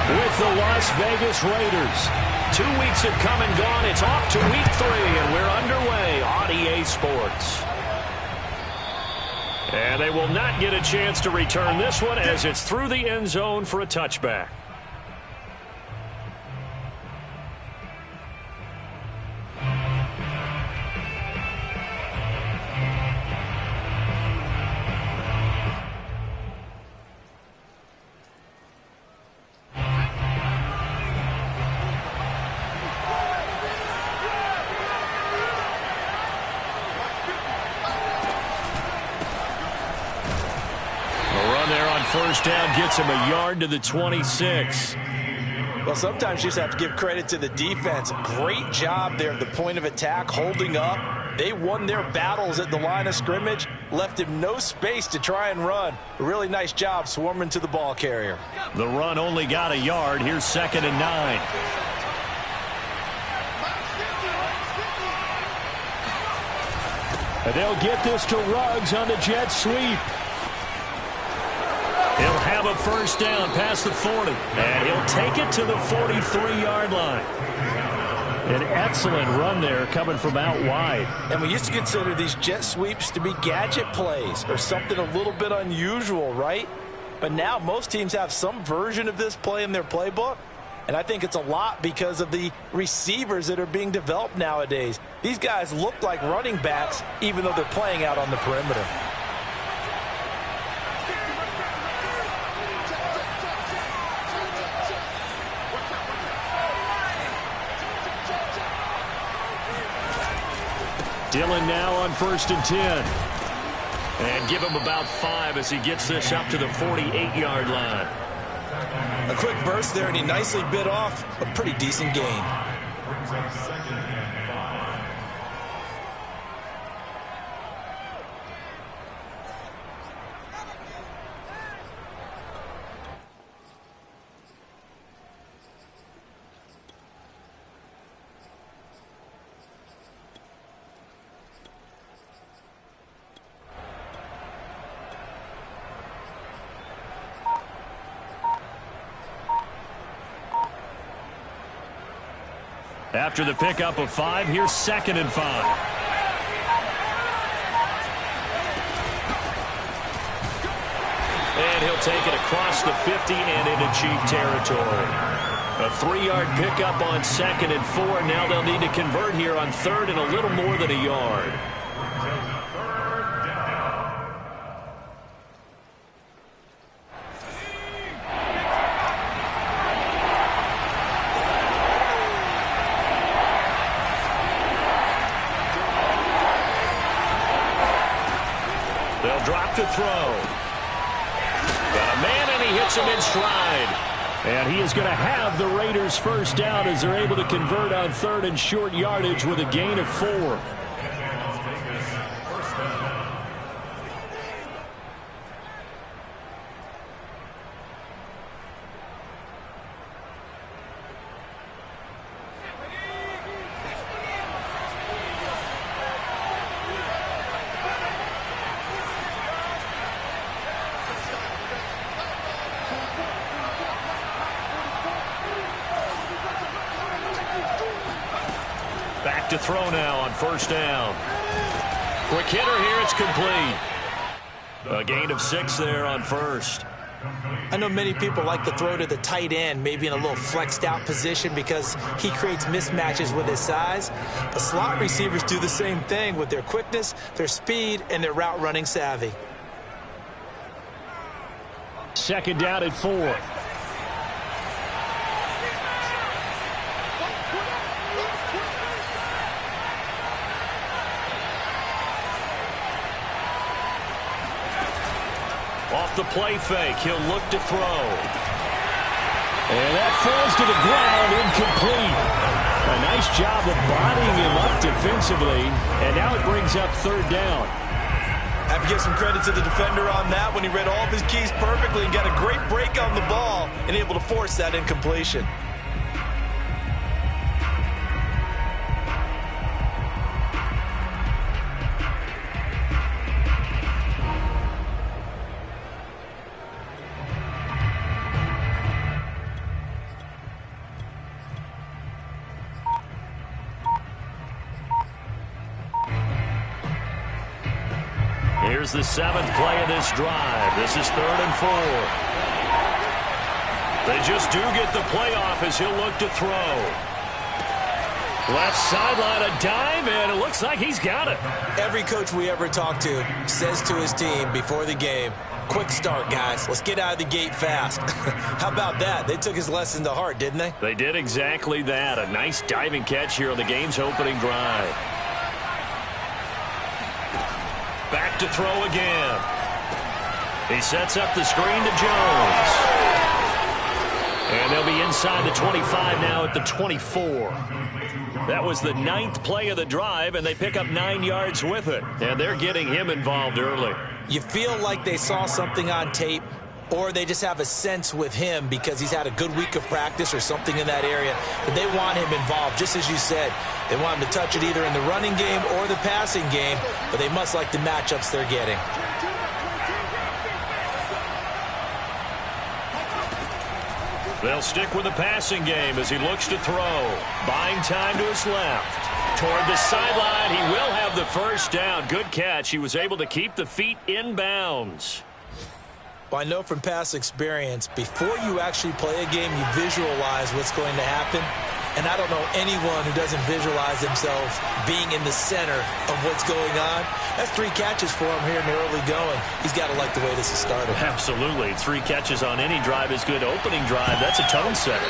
with the Las Vegas Raiders. 2 weeks have come and gone. It's off to week 3, and we're underway on EA Sports. And they will not get a chance to return this one as it's through the end zone for a touchback. First down gets him a yard to the 26. Well, sometimes you just have to give credit to the defense. Great job there at the point of attack, holding up. They won their battles at the line of scrimmage, left him no space to try and run. A really nice job swarming to the ball carrier. The run only got a yard. Here's 2nd and 9. And they'll get this to Ruggs on the jet sweep. He'll have a first down past the 40, and he'll take it to the 43-yard line. An excellent run there coming from out wide. And we used to consider these jet sweeps to be gadget plays or something a little bit unusual, right? But now most teams have some version of this play in their playbook, and I think it's a lot because of the receivers that are being developed nowadays. These guys look like running backs even though they're playing out on the perimeter. Dillon now on 1st and 10. And give him about 5 as he gets this up to the 48-yard line. A quick burst there, and he nicely bit off a pretty decent gain. After the pickup of 5, here's 2nd and 5. And he'll take it across the 50 and into Chief territory. A 3-yard pickup on 2nd and 4. Now they'll need to convert here on 3rd and a little more than a yard. They'll drop to throw. Got a man, and he hits him in stride. And he is going to have the Raiders first down as they're able to convert on 3rd and short yardage with a gain of 4. Back to throw now on 1st down. Quick hitter here, it's complete. A gain of 6 there on 1st. I know many people like to throw to the tight end, maybe in a little flexed out position because he creates mismatches with his size. The slot receivers do the same thing with their quickness, their speed, and their route running savvy. 2nd down at 4. Off the play fake, he'll look to throw. And that falls to the ground, incomplete. A nice job of bodying him up defensively, and now it brings up 3rd down. Have to give some credit to the defender on that when he read all of his keys perfectly and got a great break on the ball and able to force that incompletion. Here's the 7th play of this drive. This is 3rd and 4. They just do get the play off as he'll look to throw. Left sideline, a dive, and it looks like he's got it. Every coach we ever talk to says to his team before the game, quick start, guys. Let's get out of the gate fast. How about that? They took his lesson to heart, didn't they? They did exactly that. A nice diving catch here on the game's opening drive. Back to throw again. He sets up the screen to Jones. And they'll be inside the 25 now at the 24. That was the 9th play of the drive, and they pick up 9 yards with it. And they're getting him involved early. You feel like they saw something on tape, or they just have a sense with him because he's had a good week of practice or something in that area, that they want him involved, just as you said. They want him to touch it either in the running game or the passing game, but they must like the matchups they're getting. They'll stick with the passing game as he looks to throw. Buying time to his left. Toward the sideline, he will have the first down. Good catch. He was able to keep the feet in bounds. Well, I know from past experience, before you actually play a game, you visualize what's going to happen. And I don't know anyone who doesn't visualize themselves being in the center of what's going on. That's 3 catches for him here in the early going. He's got to like the way this is started. Absolutely. 3 catches on any drive is good. Opening drive, that's a tone setter.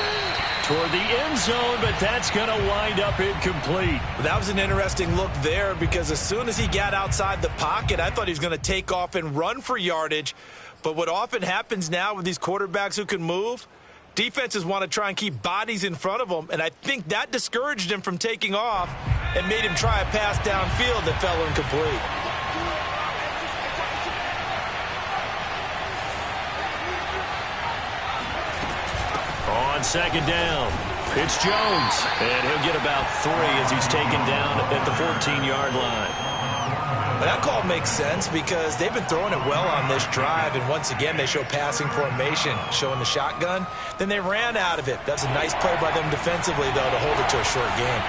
Toward the end zone, but that's going to wind up incomplete. That was an interesting look there because as soon as he got outside the pocket, I thought he was going to take off and run for yardage. But what often happens now with these quarterbacks who can move, defenses want to try and keep bodies in front of them, and I think that discouraged him from taking off and made him try a pass downfield that fell incomplete. On 2nd down, it's Jones, and he'll get about 3 as he's taken down at the 14-yard line. That call makes sense because they've been throwing it well on this drive, and once again they show passing formation, showing the shotgun. Then they ran out of it. That's a nice play by them defensively, though, to hold it to a short game.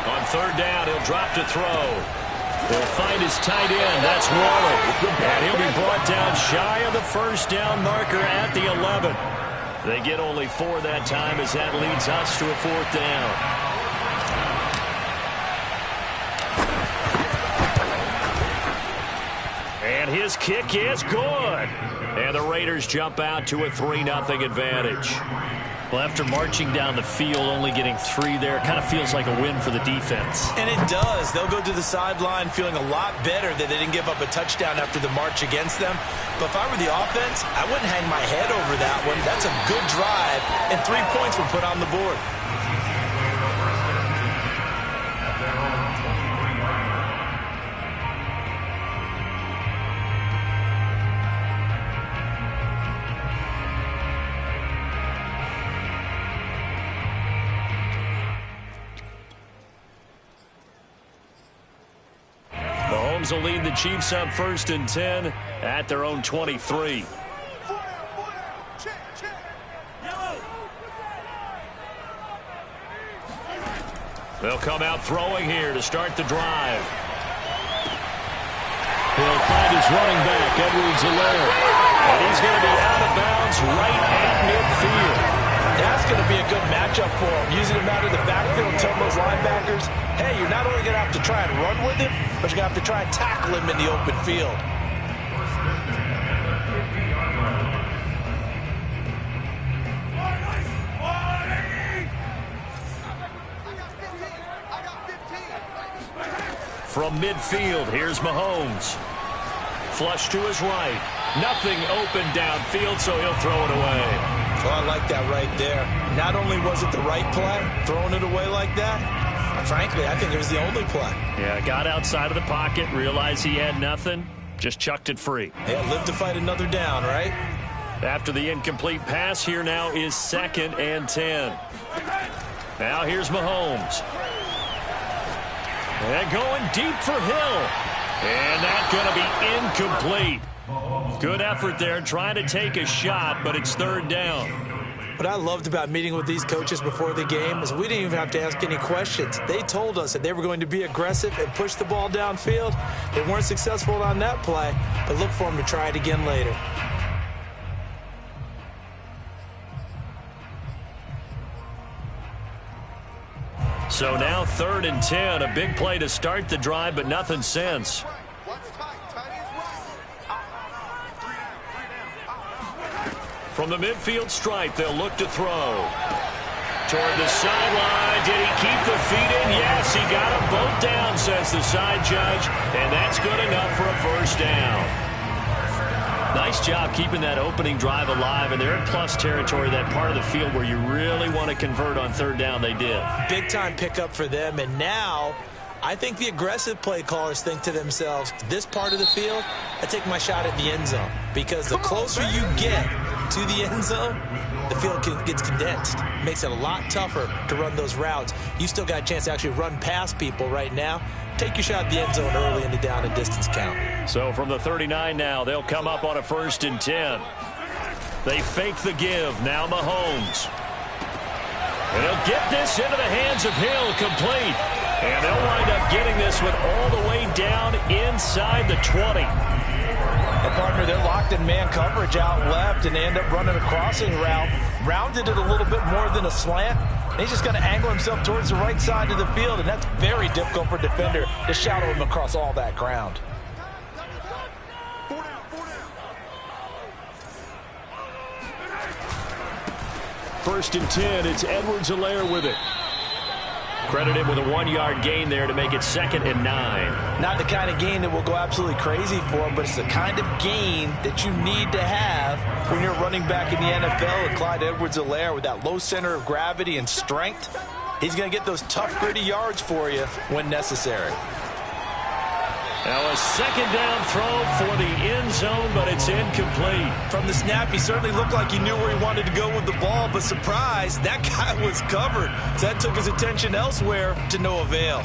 On 3rd down, he'll drop to throw. He'll find his tight end. That's Waller. And he'll be brought down shy of the first down marker at the 11. They get only 4 that time as that leads us to a 4th down. And his kick is good. And the Raiders jump out to a 3-0 advantage. Well, after marching down the field, only getting 3 there, kind of feels like a win for the defense. And it does. They'll go to the sideline feeling a lot better that they didn't give up a touchdown after the march against them. But if I were the offense, I wouldn't hang my head over that one. That's a good drive, and 3 points were put on the board. Will lead the Chiefs up 1st and 10 at their own 23. They'll come out throwing here to start the drive. He'll find his running back, Edwards-Helaire. And he's going to be out of bounds right at midfield. That's going to be a good matchup for him. Using him out of the backfield, telling those linebackers, hey, you're not only going to have to try and run with him, but you're going to have to try and tackle him in the open field. From midfield, here's Mahomes. Flush to his right. Nothing open downfield, so he'll throw it away. Well, I like that right there. Not only was it the right play, throwing it away like that, frankly, I think it was the only play. Yeah, got outside of the pocket, realized he had nothing, just chucked it free. Yeah, live to fight another down, right? After the incomplete pass, here now is 2nd and 10. Now here's Mahomes. And going deep for Hill. And that's going to be incomplete. Good effort there trying to take a shot, but it's 3rd down. What I loved about meeting with these coaches before the game is we didn't even have to ask any questions. They told us that they were going to be aggressive and push the ball downfield. They weren't successful on that play, but look for them to try it again later. So now 3rd and 10, a big play to start the drive, but nothing since. From the midfield stripe, they'll look to throw. Toward the sideline. Did he keep the feet in? Yes, he got them both down, says the side judge, and that's good enough for a first down. Nice job keeping that opening drive alive, and they're in plus territory, that part of the field where you really want to convert on 3rd down. They did. Big-time pickup for them, and now I think the aggressive play callers think to themselves, this part of the field, I take my shot at the end zone, because the closer you get to the end zone, the field gets condensed. It makes it a lot tougher to run those routes. You still got a chance to actually run past people right now. Take your shot at the end zone early in the down and distance count. So from the 39 now, they'll come up on a 1st and 10. They fake the give. Now Mahomes. And he'll get this into the hands of Hill, complete. And they'll wind up getting this one all the way down inside the 20. A partner, they're locked in man coverage out left, and they end up running a crossing route. Rounded it a little bit more than a slant. And he's just going to angle himself towards the right side of the field, and that's very difficult for a defender to shadow him across all that ground. First and 10, it's Edwards-Helaire with it. Credited with a 1-yard gain there to make it 2nd and 9. Not the kind of gain that will go absolutely crazy for him, but it's the kind of gain that you need to have when you're running back in the NFL. And Clyde Edwards-Helaire, with that low center of gravity and strength, he's going to get those tough, gritty yards for you when necessary. Now a 2nd down throw for the end zone, but it's incomplete. From the snap, he certainly looked like he knew where he wanted to go with the ball, but surprise, that guy was covered. So that took his attention elsewhere to no avail.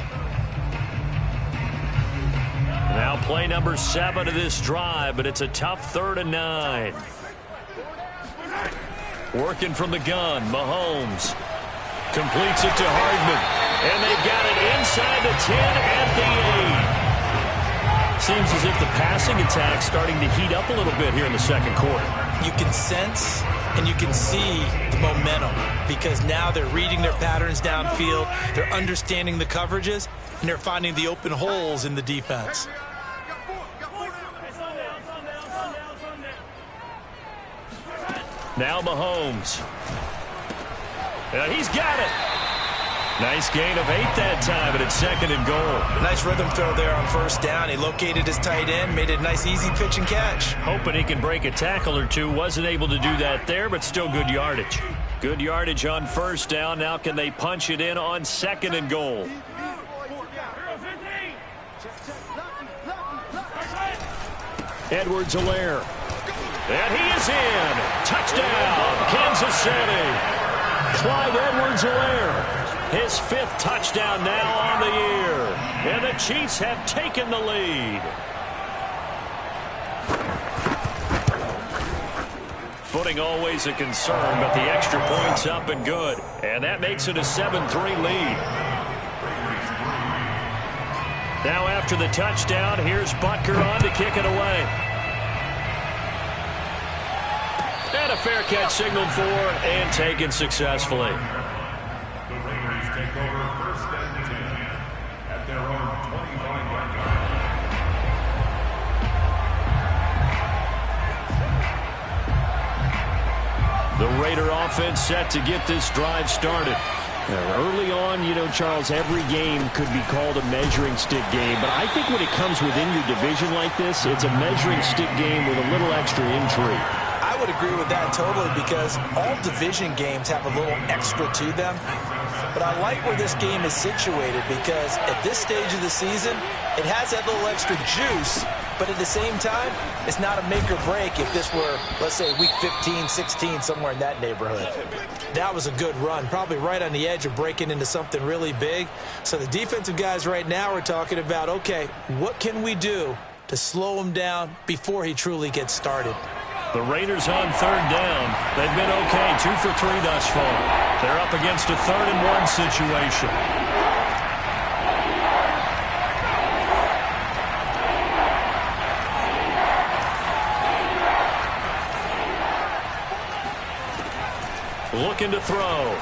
Now play number 7 of this drive, but it's a tough 3rd and 9. Working from the gun, Mahomes completes it to Hardman, and they've got it inside the 10 at the 8. Seems as if the passing attack's starting to heat up a little bit here in the 2nd quarter. You can sense and you can see the momentum, because now they're reading their patterns downfield, they're understanding the coverages, and they're finding the open holes in the defense. Now Mahomes. And he's got it. Nice gain of 8 that time, and it's 2nd and goal. Nice rhythm throw there on 1st down. He located his tight end, made it a nice, easy pitch and catch. Hoping he can break a tackle or two. Wasn't able to do that there, but still good yardage. Good yardage on 1st down. Now can they punch it in on 2nd and goal? Edwards-Helaire. And he is in. Touchdown, Kansas City. Clyde Edwards-Helaire. His 5th touchdown now on the year. And the Chiefs have taken the lead. Footing always a concern, but the extra point's up and good. And that makes it a 7-3 lead. Now after the touchdown, here's Butker on to kick it away. And a fair catch signaled for and taken successfully. Take over 1st and 10 at their own 25-yard line. The Raider offense set to get this drive started. Early on, you know, Charles, every game could be called a measuring stick game, but I think when it comes within your division like this, it's a measuring stick game with a little extra intrigue. I would agree with that totally, because all division games have a little extra to them. But I like where this game is situated, because at this stage of the season, it has that little extra juice, but at the same time, it's not a make or break if this were, let's say, week 15, 16, somewhere in that neighborhood. That was a good run, probably right on the edge of breaking into something really big. So the defensive guys right now are talking about, okay, what can we do to slow him down before he truly gets started? The Raiders on third down. They've been okay, 2 for 3 thus far. They're up against a 3rd and 1 situation. Looking to throw.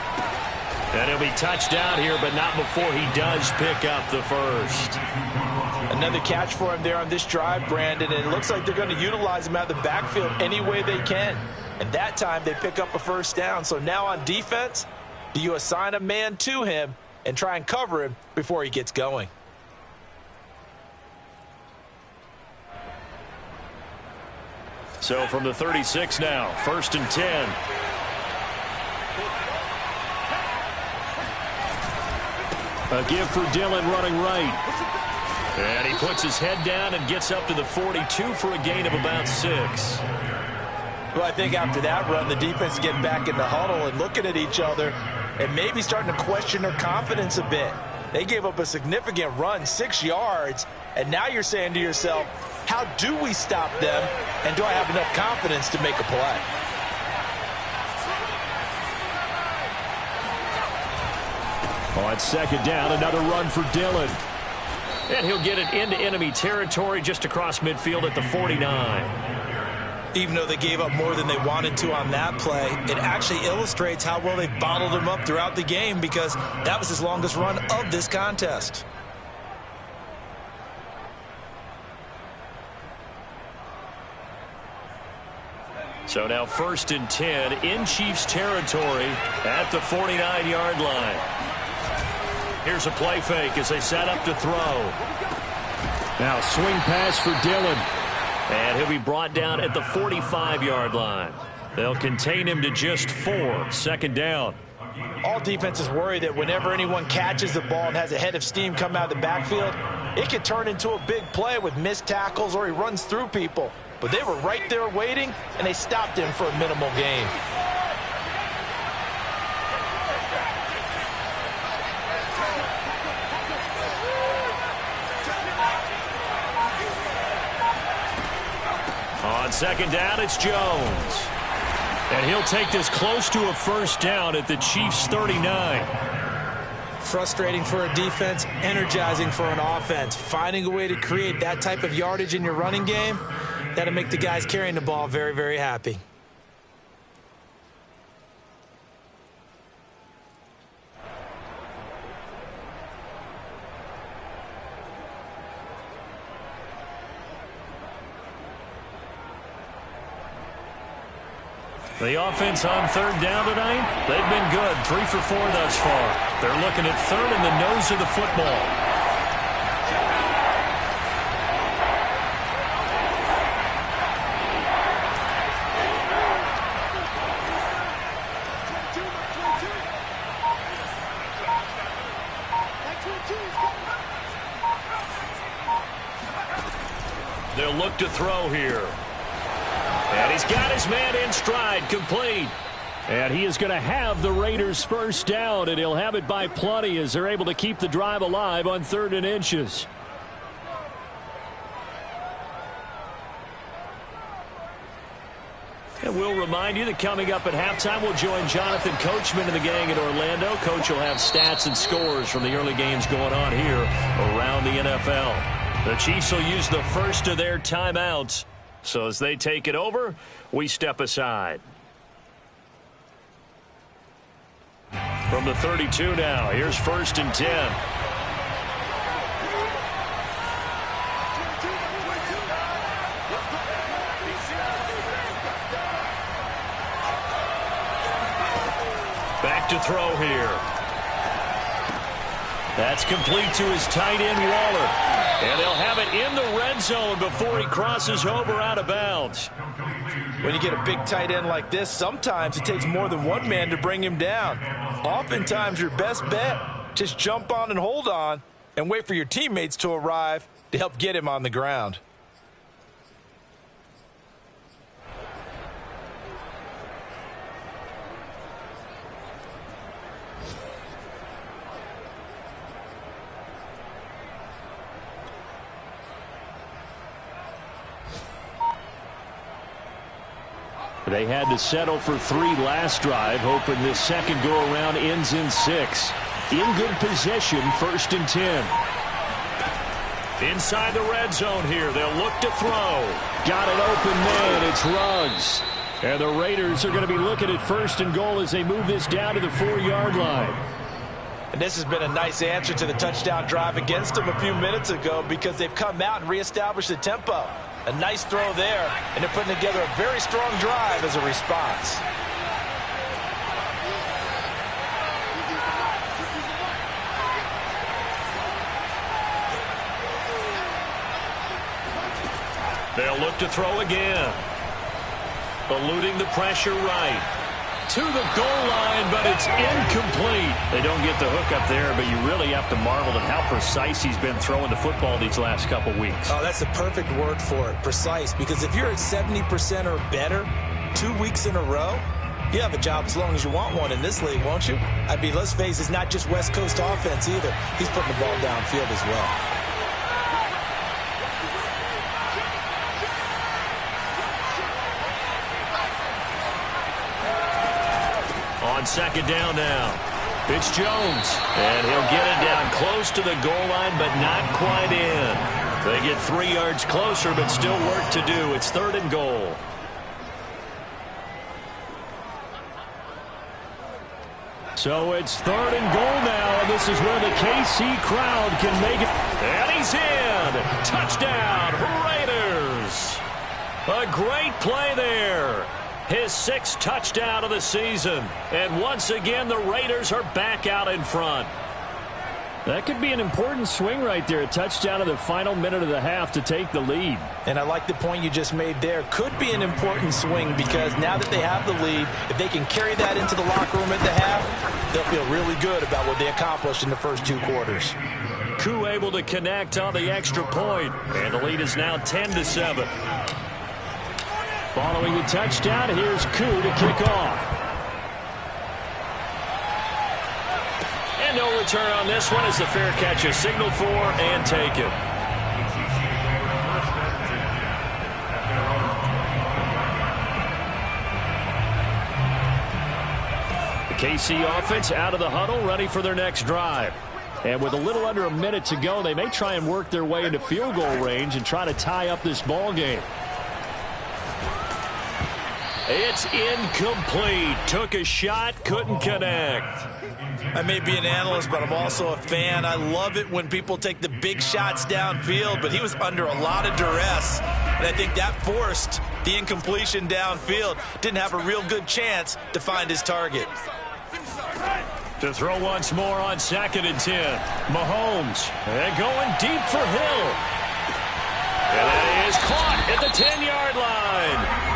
And he'll be touched down here, but not before he does pick up the first. Another catch for him there on this drive, Brandon, and it looks like they're going to utilize him out of the backfield any way they can. And that time they pick up a first down. So now on defense, do you assign a man to him and try and cover him before he gets going? So from the 36 now, 1st and 10. A give for Dillon running right. And he puts his head down and gets up to the 42 for a gain of about 6. Well, I think after that run, the defense getting back in the huddle and looking at each other and maybe starting to question their confidence a bit. They gave up a significant run, 6 yards, and now you're saying to yourself, how do we stop them, and do I have enough confidence to make a play? On 2nd down, another run for Dillon. And he'll get it into enemy territory just across midfield at the 49. Even though they gave up more than they wanted to on that play, it actually illustrates how well they've bottled him up throughout the game, because that was his longest run of this contest. So now 1st and 10 in Chiefs territory at the 49-yard line. Here's a play fake as they set up to throw. Now swing pass for Dillon. And he'll be brought down at the 45-yard line. They'll contain him to just 4. 2nd down. All defenses worry that whenever anyone catches the ball and has a head of steam come out of the backfield, it could turn into a big play with missed tackles or he runs through people. But they were right there waiting, and they stopped him for a minimal gain. On 2nd down, it's Jones. And he'll take this close to a first down at the Chiefs' 39. Frustrating for a defense, energizing for an offense. Finding a way to create that type of yardage in your running game, that'll make the guys carrying the ball very, very happy. The offense on 3rd down tonight, they've been good. 3 for 4 thus far. They're looking at 3rd and the nose of the football. They'll look to throw here. And he's got his man in stride, complete. And he is going to have the Raiders' first down, and he'll have it by plenty as they're able to keep the drive alive on 3rd and inches. And we'll remind you that coming up at halftime, we'll join Jonathan Coachman and the gang in Orlando. Coach will have stats and scores from the early games going on here around the NFL. The Chiefs will use the first of their timeouts. So as they take it over, we step aside. From the 32 now, here's 1st and 10. Back to throw here. That's complete to his tight end, Waller. And they'll have it in the red zone before he crosses over out of bounds. When you get a big tight end like this, sometimes it takes more than one man to bring him down. Oftentimes, your best bet, just jump on and hold on and wait for your teammates to arrive to help get him on the ground. They had to settle for 3 last drive, hoping this second go-around ends in 6. In good position, 1st and 10. Inside the red zone here, they'll look to throw. Got an open man, it's Ruggs. And the Raiders are going to be looking at 1st and goal as they move this down to the 4-yard line. And this has been a nice answer to the touchdown drive against them a few minutes ago because they've come out and reestablished the tempo. A nice throw there, and they're putting together a very strong drive as a response. They'll look to throw again. Eluding the pressure right. To the goal line, but it's incomplete. They don't get the hook up there, but you really have to marvel at how precise he's been throwing the football these last couple weeks. Oh, that's the perfect word for it, precise. Because if you're at 70% or better 2 weeks in a row, you have a job as long as you want one in this league, won't you? I mean, let's face it, it's not just West Coast offense either. He's putting the ball downfield as well. On second down now, it's Jones, and he'll get it down close to the goal line, but not quite in. They get 3 yards closer, but still work to do. It's 3rd and goal. So it's 3rd and goal now, and this is where the KC crowd can make it. And he's in. Touchdown, Raiders. A great play there. His 6th touchdown of the season. And once again, the Raiders are back out in front. That could be an important swing right there. A touchdown in the final minute of the half to take the lead. And I like the point you just made there. Could be an important swing because now that they have the lead, if they can carry that into the locker room at the half, they'll feel really good about what they accomplished in the first 2 quarters. Koo able to connect on the extra point, and the lead is now 10-7. Following the touchdown, here's Koo to kick off. And no return on this one as the fair catch is signaled for and taken. The KC offense out of the huddle, ready for their next drive. And with a little under a minute to go, they may try and work their way into field goal range and try to tie up this ball game. It's incomplete. Took a shot, couldn't connect. I may be an analyst, but I'm also a fan. I love it when people take the big shots downfield, but he was under a lot of duress, and I think that forced the incompletion downfield. Didn't have a real good chance to find his target. To throw once more on 2nd and 10. Mahomes, and going deep for Hill. And that is caught at the 10-yard line.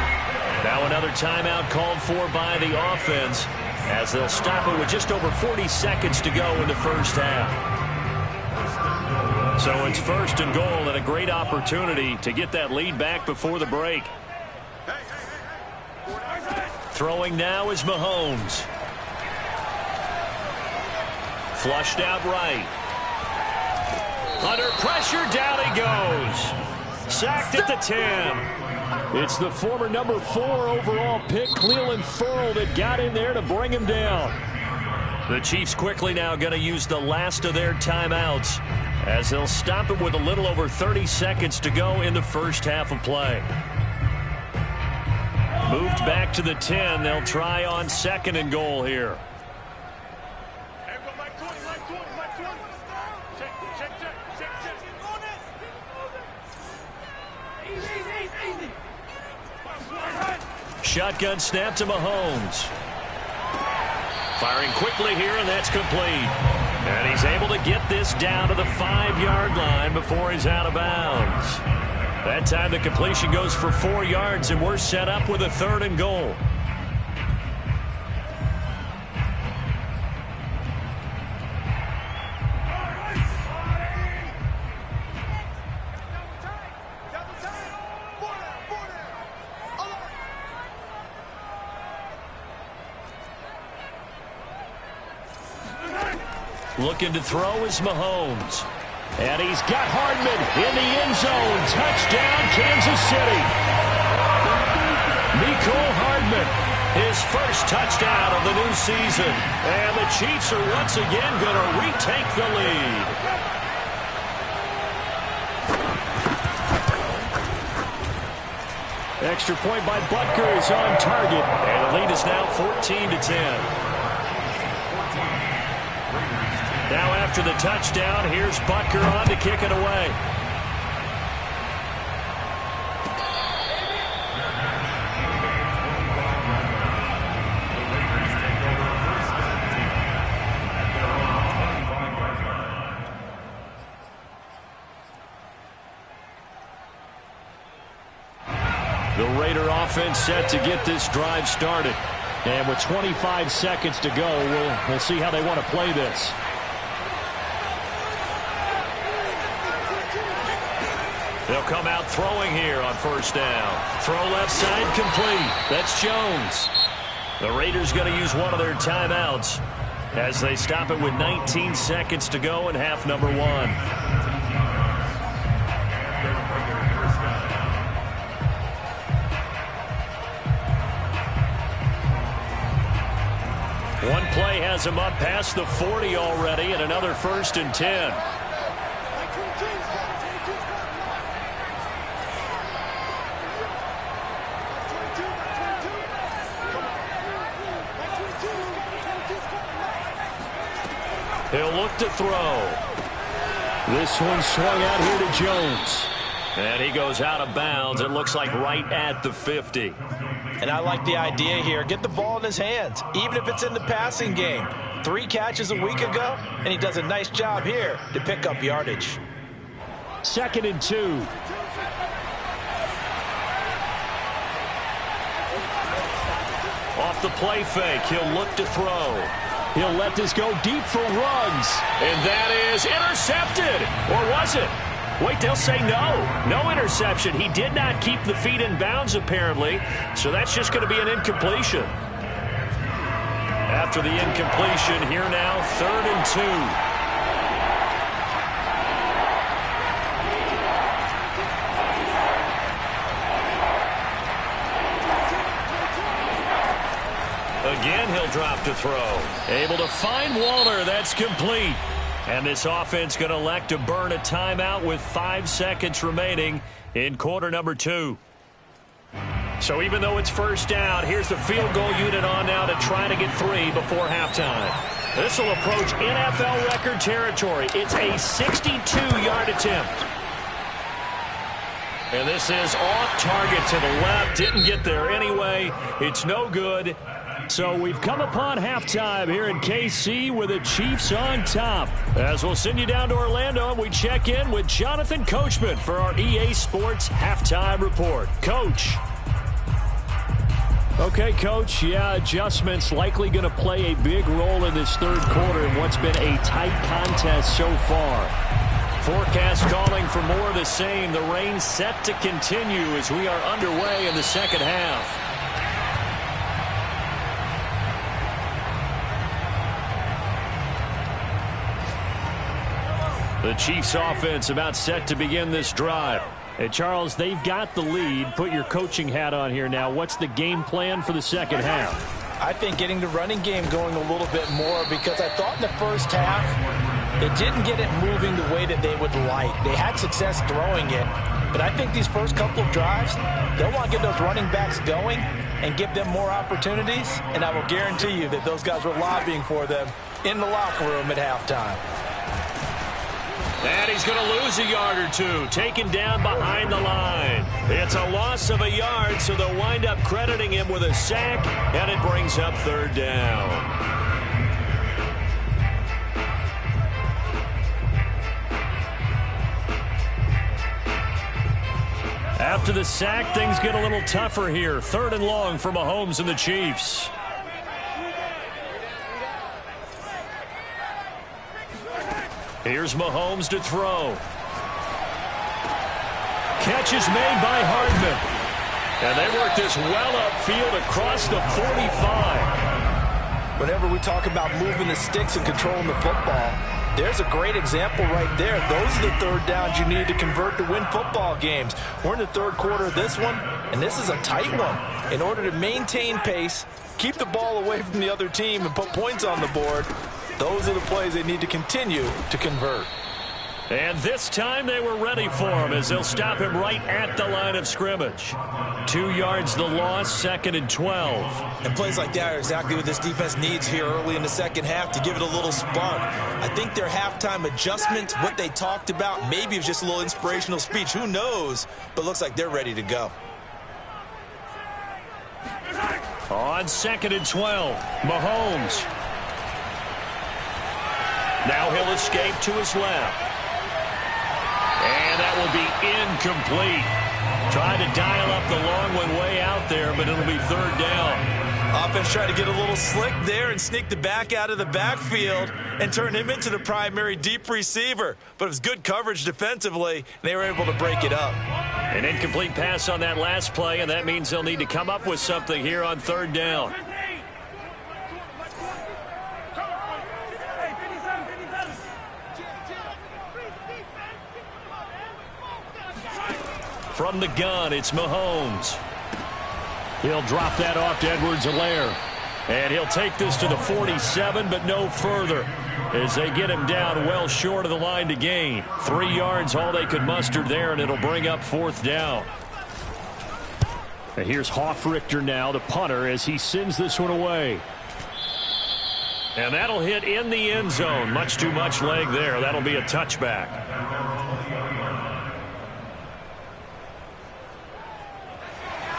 Now another timeout called for by the offense as they'll stop it with just over 40 seconds to go in the first half. So it's 1st and goal and a great opportunity to get that lead back before the break. Throwing now is Mahomes. Flushed out right. Under pressure, down he goes. Sacked at the 10. It's the former number 4 overall pick, Clelin Ferrell, that got in there to bring him down. The Chiefs quickly now going to use the last of their timeouts as they'll stop it with a little over 30 seconds to go in the first half of play. Moved back to the 10. They'll try on 2nd and goal here. Shotgun snap to Mahomes. Firing quickly here, and that's complete. And he's able to get this down to the 5-yard line before he's out of bounds. That time the completion goes for 4 yards, and we're set up with a 3rd and goal. Looking to throw is Mahomes. And he's got Hardman in the end zone. Touchdown, Kansas City. Mecole Hardman, his first touchdown of the new season. And the Chiefs are once again going to retake the lead. Extra point by Butker is on target. And the lead is now 14-10. Now after the touchdown, here's Butker on to kick it away. The Raider offense set to get this drive started. And with 25 seconds to go, we'll see how they want to play this. They'll come out throwing here on first down. Throw left side complete. That's Jones. The Raiders going to use one of their timeouts as they stop it with 19 seconds to go in half number one. One play has him up past the 40 already, and another 1st and 10. He'll look to throw. This one swung out here to Jones. And he goes out of bounds. It looks like right at the 50. And I like the idea here. Get the ball in his hands, even if it's in the passing game. 3 catches a week ago, and he does a nice job here to pick up yardage. 2nd and 2. Off the play fake, he'll look to throw. He'll let this go deep for Ruggs. And that is intercepted. Or was it? Wait, they'll say no. No interception. He did not keep the feet in bounds, apparently. So that's just going to be an incompletion. After the incompletion, here now, 3rd and 2. Again, he'll drop to throw. Able to find Waller. That's complete. And this offense going to elect to burn a timeout with 5 seconds remaining in quarter number 2. So even though it's first down, here's the field goal unit on now to try to get 3 before halftime. This will approach NFL record territory. It's a 62-yard attempt. And this is off target to the left. Didn't get there anyway. It's no good. So we've come upon halftime here in KC with the Chiefs on top. As we'll send you down to Orlando, and we check in with Jonathan Coachman for our EA Sports Halftime Report. Coach. Okay, Coach, yeah, adjustments likely going to play a big role in this third quarter in what's been a tight contest so far. Forecast calling for more of the same. The rain set to continue as we are underway in the second half. The Chiefs offense about set to begin this drive. Hey, Charles, they've got the lead. Put your coaching hat on here now. What's the game plan for the second half? I think getting the running game going a little bit more, because I thought in the first half they didn't get it moving the way that they would like. They had success throwing it, but I think these first couple of drives, they'll want to get those running backs going and give them more opportunities, and I will guarantee you that those guys were lobbying for them in the locker room at halftime. And he's going to lose a yard or two, taken down behind the line. It's a loss of a yard, so they'll wind up crediting him with a sack, and it brings up 3rd down. After the sack, things get a little tougher here. 3rd and long for Mahomes and the Chiefs. Here's Mahomes to throw. Catch is made by Hardman. And they work this well upfield across the 45. Whenever we talk about moving the sticks and controlling the football, there's a great example right there. Those are the 3rd downs you need to convert to win football games. We're in the 3rd quarter of this one, and this is a tight one. in order to maintain pace, keep the ball away from the other team, and put points on the board, those are the plays they need to continue to convert. And this time they were ready for him as they'll stop him right at the line of scrimmage. 2 yards the loss, 2nd and 12. And plays like that are exactly what this defense needs here early in the second half to give it a little spark. I think their halftime adjustment, what they talked about, maybe it was just a little inspirational speech. Who knows? But looks like they're ready to go. On 2nd and 12, Mahomes. Now he'll escape to his left. And that will be incomplete. Trying to dial up the long one way out there, but it'll be 3rd down. Offense tried to get a little slick there and sneak the back out of the backfield and turn him into the primary deep receiver. But it was good coverage defensively, and they were able to break it up. An incomplete pass on that last play, and that means they'll need to come up with something here on 3rd down. From the gun, it's Mahomes. He'll drop that off to Edwards-Helaire. And he'll take this to the 47, but no further, as they get him down well short of the line to gain. 3 yards, all they could muster there, and it'll bring up 4th down. And here's Hofrichter now, the punter, as he sends this one away. And that'll hit in the end zone. Much too much leg there. That'll be a touchback.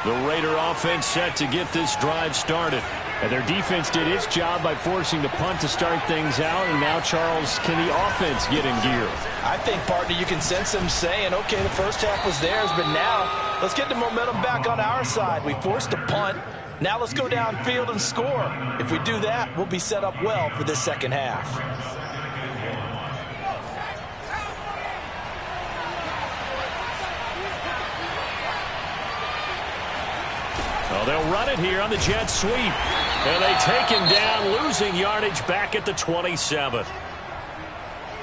The Raider offense set to get this drive started. And their defense did its job by forcing the punt to start things out. And now, Charles, can the offense get in gear? I think, partner, you can sense them saying, okay, the first half was theirs, but now let's get the momentum back on our side. We forced a punt. Now let's go downfield and score. If we do that, we'll be set up well for this second half. Well, they'll run it here on the jet sweep. And they take him down, losing yardage back at the 27.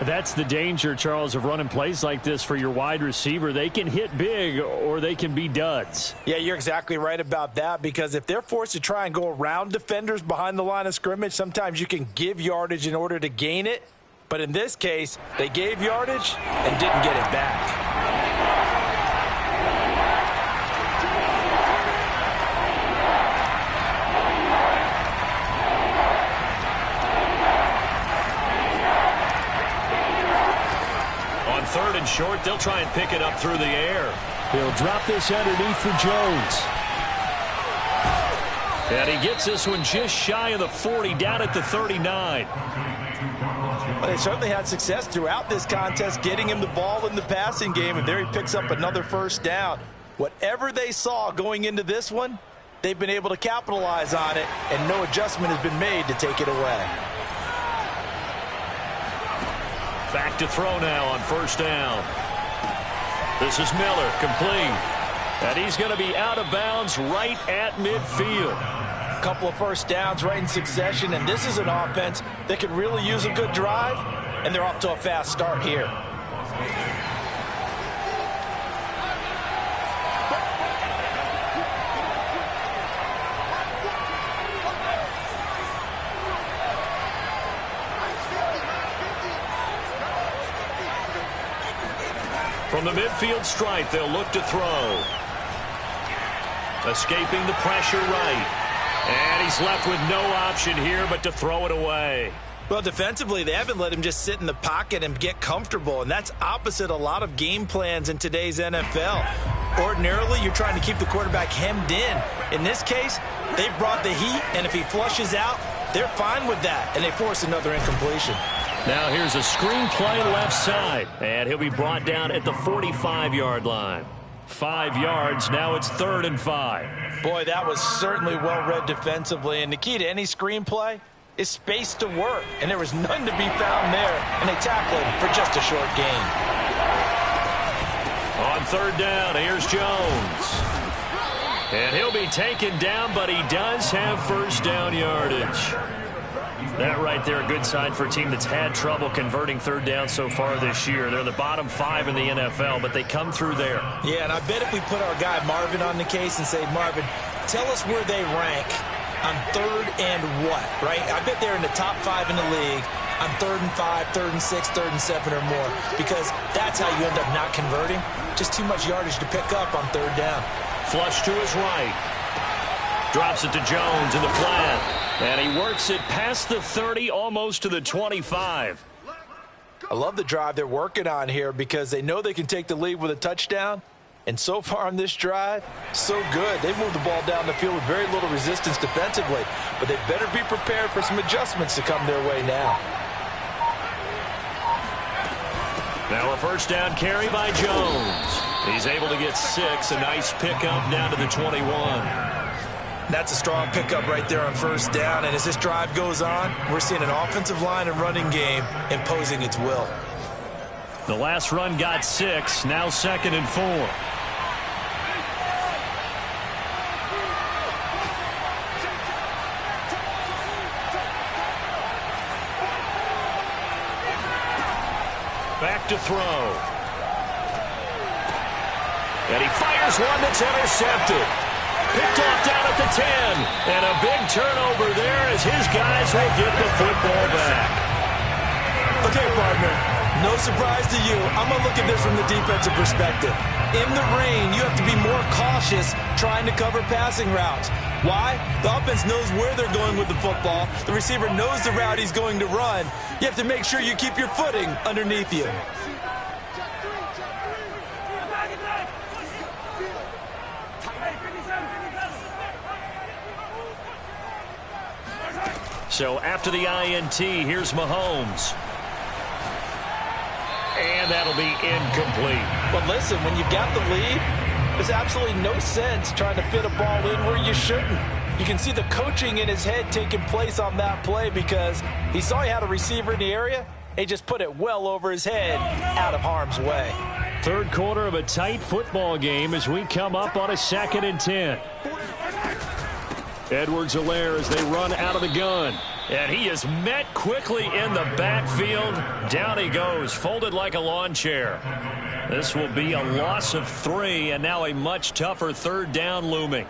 That's the danger, Charles, of running plays like this for your wide receiver. They can hit big or they can be duds. Yeah, you're exactly right about that, because if they're forced to try and go around defenders behind the line of scrimmage, sometimes you can give yardage in order to gain it. But in this case, they gave yardage and didn't get it back. Third and short, they'll try and pick it up through the air. He'll drop this underneath for Jones. And he gets this one just shy of the 40, down at the 39. Well, they certainly had success throughout this contest, getting him the ball in the passing game, and there he picks up another 1st down. Whatever they saw going into this one, they've been able to capitalize on it, and no adjustment has been made to take it away. Back to throw now on 1st down. This is Miller, complete. And he's going to be out of bounds right at midfield. A couple of 1st downs right in succession, and this is an offense that could really use a good drive, and they're off to a fast start here. From the midfield stripe, they'll look to throw. Escaping the pressure right. And he's left with no option here but to throw it away. Well, defensively, they haven't let him just sit in the pocket and get comfortable, and that's opposite a lot of game plans in today's NFL. Ordinarily, you're trying to keep the quarterback hemmed in. In this case, they brought the heat, and if he flushes out, they're fine with that, and they force another incompletion. Now here's a screen play left side, and he'll be brought down at the 45-yard line. 5 yards, now it's 3rd and 5. Boy, that was certainly well-read defensively, and the key to any screenplay is space to work, and there was none to be found there, and they tackled him for just a short gain. On 3rd down, here's Jones. And he'll be taken down, but he does have 1st down yardage. That right there, a good sign for a team that's had trouble converting 3rd down so far this year. They're in the bottom 5 in the NFL, but they come through there. Yeah, and I bet if we put our guy Marvin on the case and say, Marvin, tell us where they rank on 3rd and what, right? I bet they're in the top 5 in the league on 3rd and 5, 3rd and 6, 3rd and 7 or more, because that's how you end up not converting. Just too much yardage to pick up on 3rd down. Flush to his right. Drops it to Jones in the flat. And he works it past the 30, almost to the 25. I love the drive they're working on here because they know they can take the lead with a touchdown. And so far on this drive, so good. They've moved the ball down the field with very little resistance defensively. But they better be prepared for some adjustments to come their way now. Now a first down carry by Jones. He's able to get 6. A nice pickup down to the 21. That's a strong pickup right there on first down. And as this drive goes on, we're seeing an offensive line and running game imposing its will. The last run got 6. Now 2nd and 4. Back to throw. And he fires one that's intercepted. Picked off down at the 10. And a big turnover there as his guys will get the football back. Okay, partner, no surprise to you. I'm going to look at this from the defensive perspective. In the rain, you have to be more cautious trying to cover passing routes. Why? The offense knows where they're going with the football. The receiver knows the route he's going to run. You have to make sure you keep your footing underneath you. So after the INT, here's Mahomes. And that'll be incomplete. But listen, when you've got the lead, there's absolutely no sense trying to fit a ball in where you shouldn't. You can see the coaching in his head taking place on that play because he saw he had a receiver in the area. He just put it well over his head, out of harm's way. 3rd quarter of a tight football game as we come up on a 2nd and 10. Edwards-Helaire as they run out of the gun. And he is met quickly in the backfield. Down he goes, folded like a lawn chair. This will be a loss of 3, and now a much tougher 3rd down looming.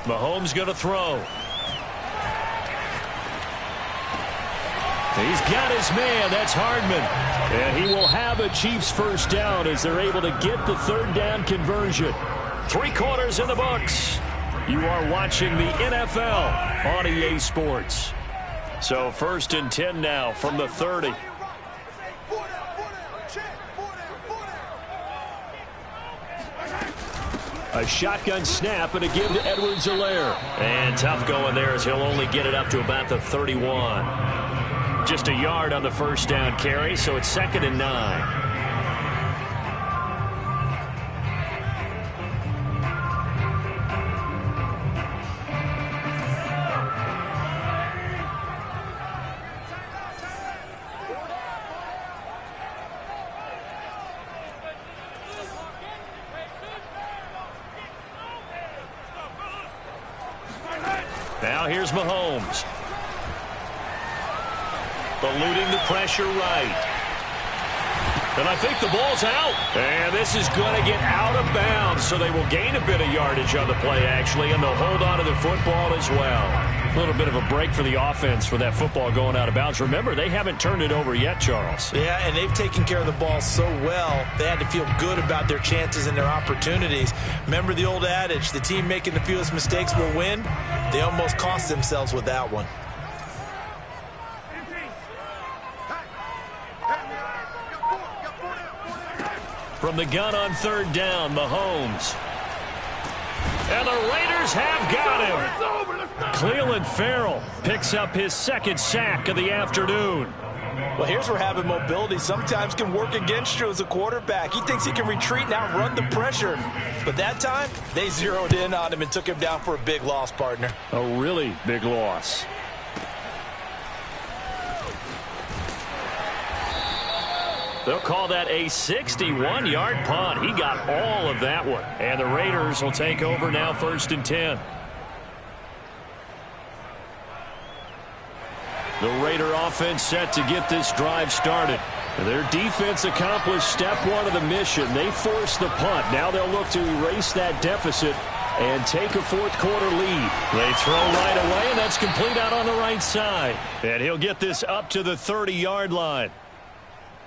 Mahomes going to throw. He's got his man. That's Hardman. And he will have a Chiefs first down as they're able to get the 3rd down conversion. 3 quarters in the books. You are watching the NFL on EA Sports. So 1st and 10 now from the 30. A shotgun snap and a give to Edwards-Helaire. And tough going there as he'll only get it up to about the 31. Just a yard on the first down carry, so it's 2nd and 9. Now here's Mahomes. Eluding the pressure right. And I think the ball's out. And this is going to get out of bounds, so they will gain a bit of yardage on the play, actually, and they'll hold on to the football as well. A little bit of a break for the offense for that football going out of bounds. Remember, they haven't turned it over yet, Charles. Yeah, and they've taken care of the ball so well, they had to feel good about their chances and their opportunities. Remember the old adage, the team making the fewest mistakes will win? They almost cost themselves with that one. From the gun on 3rd down, Mahomes. And the Raiders have got him. Clelin Ferrell picks up his 2nd sack of the afternoon. Well, here's where having mobility sometimes can work against you as a quarterback. He thinks he can retreat and outrun the pressure. But that time, they zeroed in on him and took him down for a big loss, partner. A really big loss. They'll call that a 61-yard punt. He got all of that one. And the Raiders will take over now 1st and 10. The Raiders Raider offense set to get this drive started. Their defense accomplished step one of the mission. They forced the punt. Now they'll look to erase that deficit and take a fourth quarter lead. They throw right away, and that's complete out on the right side. And he'll get this up to the 30-yard line.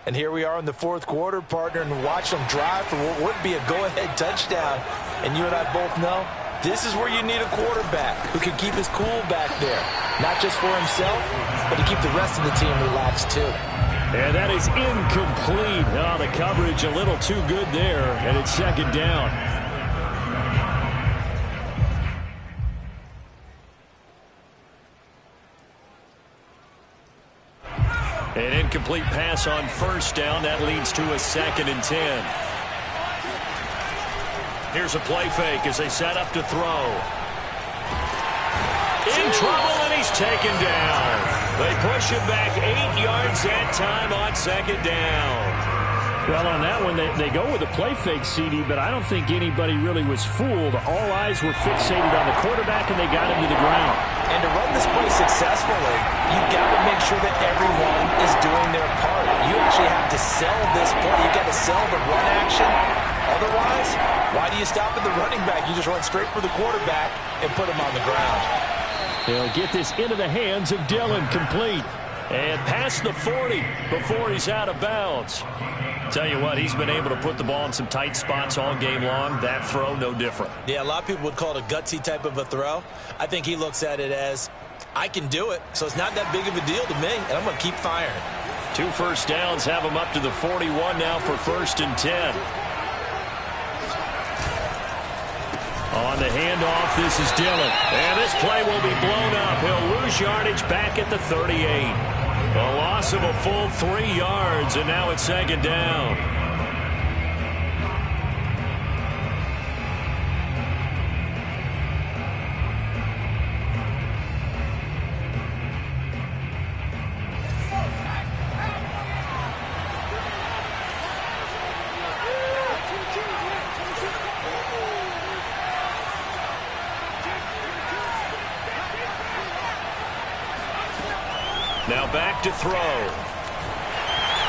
And here we are in the fourth quarter, partner, and watch them drive for what would be a go-ahead touchdown. And you and I both know this is where you need a quarterback who can keep his cool back there. Not just for himself, but to keep the rest of the team relaxed too. And that is incomplete. Oh, the coverage a little too good there, and it's second down. An incomplete pass on first down. That leads to a 2nd and 10. Here's a play fake as they set up to throw. In trouble, and he's taken down. They push him back 8 yards that time on second down. Well, on that one, they go with a play fake, CD, but I don't think anybody really was fooled. All eyes were fixated on the quarterback, and they got him to the ground. And to run this play successfully, you've got to make sure that everyone is doing their part. You actually have to sell this play. You've got to sell the run action. Otherwise, why do you stop at the running back? You just run straight for the quarterback and put him on the ground. They'll get this into the hands of Dillon, complete. And past the 40 before he's out of bounds. Tell you what, he's been able to put the ball in some tight spots all game long. That throw, no different. Yeah, a lot of people would call it a gutsy type of a throw. I think he looks at it as, I can do it, so it's not that big of a deal to me, and I'm going to keep firing. 2 first downs have him up to the 41 now for 1st and 10. On the handoff, this is Dillon. And this play will be blown up. He'll lose yardage back at the 38. A loss of a full 3 yards, and now it's second down. Now back to throw.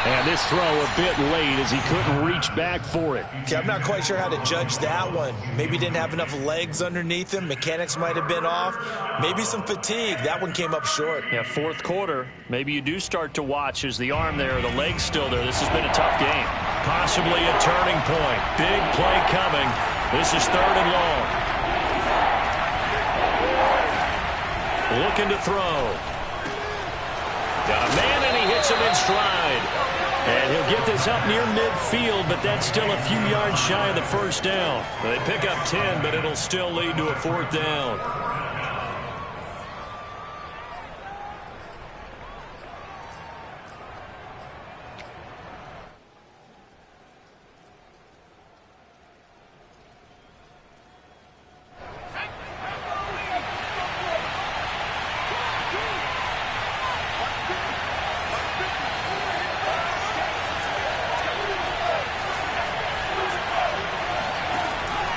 And this throw a bit late as he couldn't reach back for it. Okay, I'm not quite sure how to judge that one. Maybe he didn't have enough legs underneath him. Mechanics might have been off. Maybe some fatigue. That one came up short. Yeah, fourth quarter. Maybe you do start to watch as the arm there, the leg's still there. This has been a tough game. Possibly a turning point. Big play coming. This is 3rd and long. Looking to throw. Got a man, and he hits him in stride. And he'll get this up near midfield, but that's still a few yards shy of the first down. They pick up 10, but it'll still lead to a 4th down.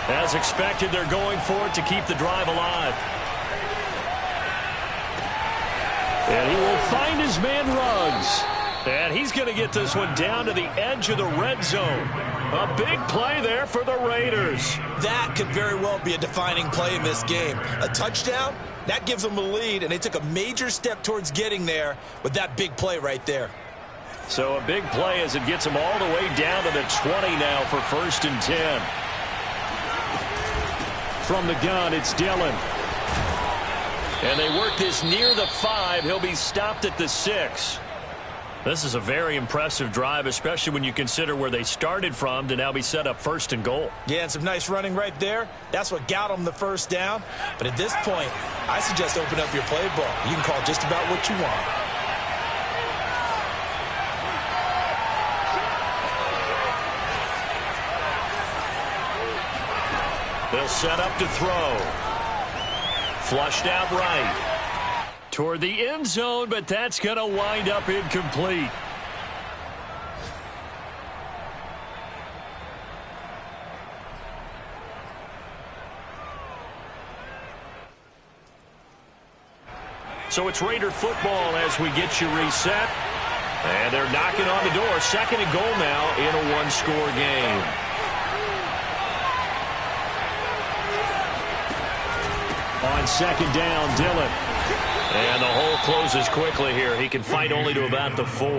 As expected, they're going for it to keep the drive alive. And he will find his man Ruggs. And he's going to get this one down to the edge of the red zone. A big play there for the Raiders. That could very well be a defining play in this game. A touchdown, that gives them a lead, and they took a major step towards getting there with that big play right there. So a big play as it gets them all the way down to the 20 now for 1st and 10. From the gun, it's Dillon. And they work this near the 5. He'll be stopped at the 6. This is a very impressive drive, especially when you consider where they started from to now be set up 1st and goal. Yeah, and some nice running right there. That's what got them the first down. But at this point, I suggest open up your playbook. You can call just about what you want. They'll set up to throw. Flushed out right. Toward the end zone, but that's going to wind up incomplete. So it's Raider football as we get you reset. And they're knocking on the door. 2nd and goal now in a one-score game. On 2nd down, Dillon. And the hole closes quickly here. He can fight only to about the 4.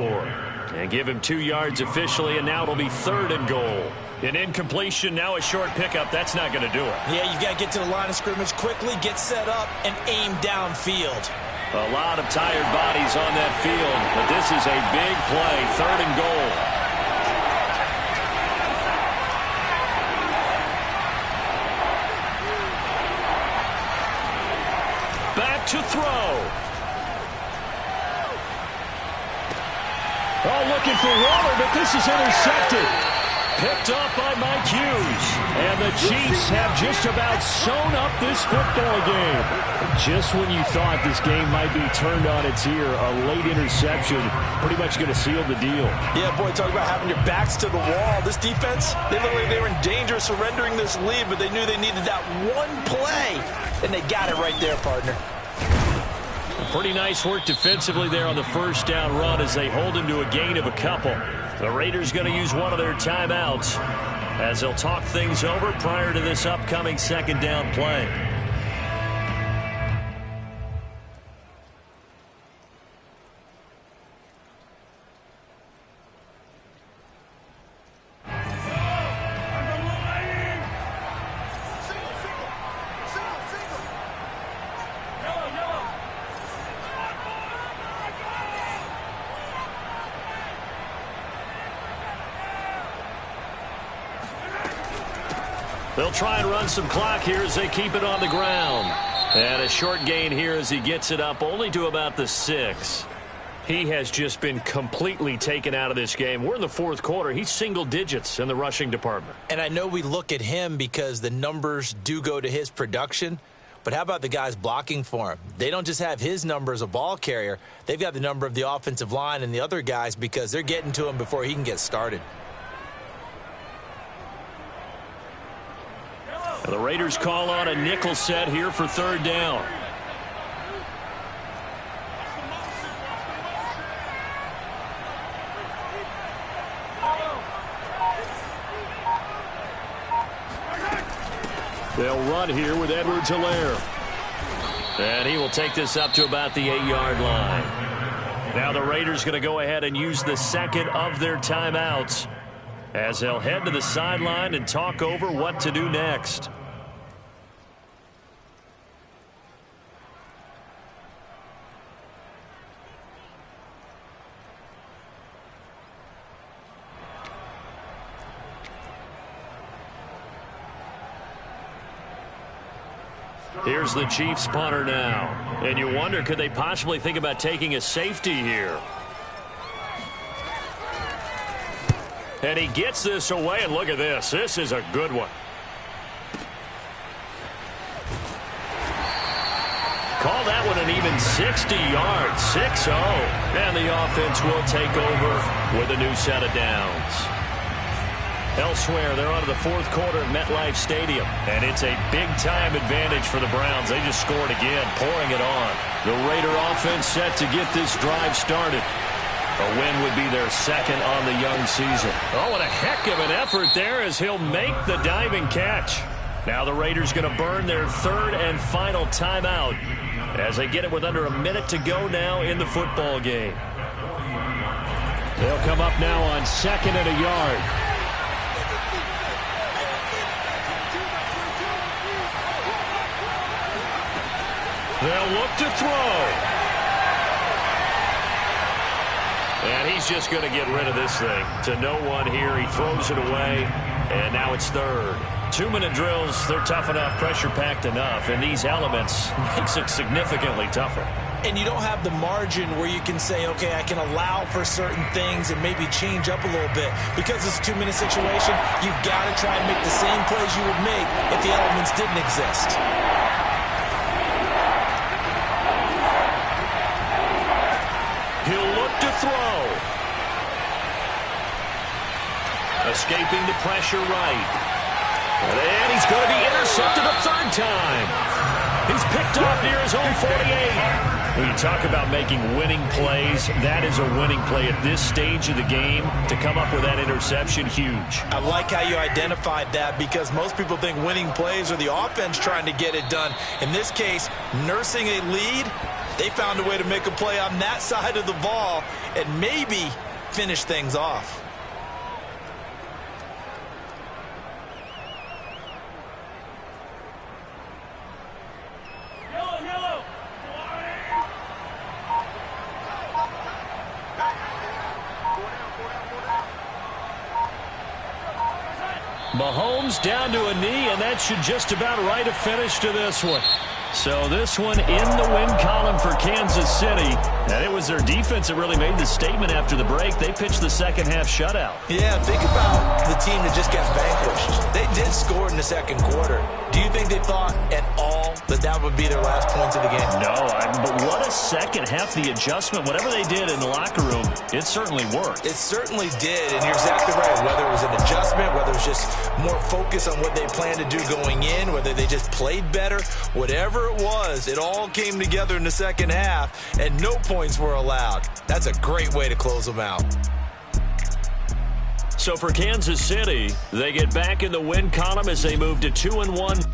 And give him 2 yards officially, and now it'll be 3rd and goal. An incompletion, now a short pickup. That's not going to do it. Yeah, you got to get to the line of scrimmage quickly, get set up, and aim downfield. A lot of tired bodies on that field, but this is a big play. 3rd and goal. Back to throw. Oh, looking for Waller, but this is intercepted. Picked up by Mike Hughes. And the Chiefs have just about sewn up this football game. Just when you thought this game might be turned on its ear, a late interception pretty much going to seal the deal. Yeah, boy, talk about having your backs to the wall. This defense, they look like they were in danger of surrendering this lead, but they knew they needed that one play, and they got it right there, partner. Pretty nice work defensively there on the first down run as they hold him to a gain of a couple. The Raiders going to use one of their timeouts as they'll talk things over prior to this upcoming 2nd down play. They'll try and run some clock here as they keep it on the ground. And a short gain here as he gets it up only to about the 6. He has just been completely taken out of this game. We're in the 4th quarter. He's single digits in the rushing department. And I know we look at him because the numbers do go to his production. But how about the guys blocking for him? They don't just have his number as a ball carrier. They've got the number of the offensive line and the other guys because they're getting to him before he can get started. The Raiders call on a nickel set here for 3rd down. They'll run here with Edwards-Helaire. And he will take this up to about the 8-yard line. Now the Raiders going to go ahead and use the 2nd of their timeouts as they'll head to the sideline and talk over what to do next. Here's the Chiefs punter now. And you wonder, could they possibly think about taking a safety here? And he gets this away, and look at this. This is a good one. Call that one an even 60 yards, 6-0. And the offense will take over with a new set of downs. Elsewhere, they're on to the 4th quarter at MetLife Stadium. And it's a big-time advantage for the Browns. They just scored again, pouring it on. The Raider offense set to get this drive started. A win would be their 2nd on the young season. Oh, what a heck of an effort there as he'll make the diving catch. Now the Raiders going to burn their 3rd and final timeout as they get it with under a minute to go now in the football game. They'll come up now on 2nd and a yard. They'll look to throw. And he's just going to get rid of this thing. To no one here. He throws it away. And now it's 3rd. 2-minute drills, they're tough enough, pressure-packed enough. And these elements makes it significantly tougher. And you don't have the margin where you can say, okay, I can allow for certain things and maybe change up a little bit. Because it's a 2-minute situation, you've got to try and make the same plays you would make if the elements didn't exist. He'll look to throw. Escaping the pressure right. And he's going to be intercepted a 3rd time. He's picked off near his own 48. When you talk about making winning plays, that is a winning play at this stage of the game. To come up with that interception, huge. I like how you identified that because most people think winning plays are the offense trying to get it done. In this case, nursing a lead, they found a way to make a play on that side of the ball and maybe finish things off. Mahomes down to a knee, and that should just about write a finish to this one. So this one in the win column for Kansas City. And it was their defense that really made the statement after the break. They pitched the second half shutout. Yeah, think about the team that just got vanquished. They did score in the second quarter. Do you think they thought at all that that would be their last points of the game? No, but what a second half. The adjustment, whatever they did in the locker room, it certainly worked. It certainly did, and you're exactly right. Whether it was an adjustment, whether it was just more focus on what they planned to do going in, whether they just played better, whatever it was, it all came together in the second half, and no points were allowed. That's a great way to close them out. So for Kansas City, they get back in the win column as they move to 2-1.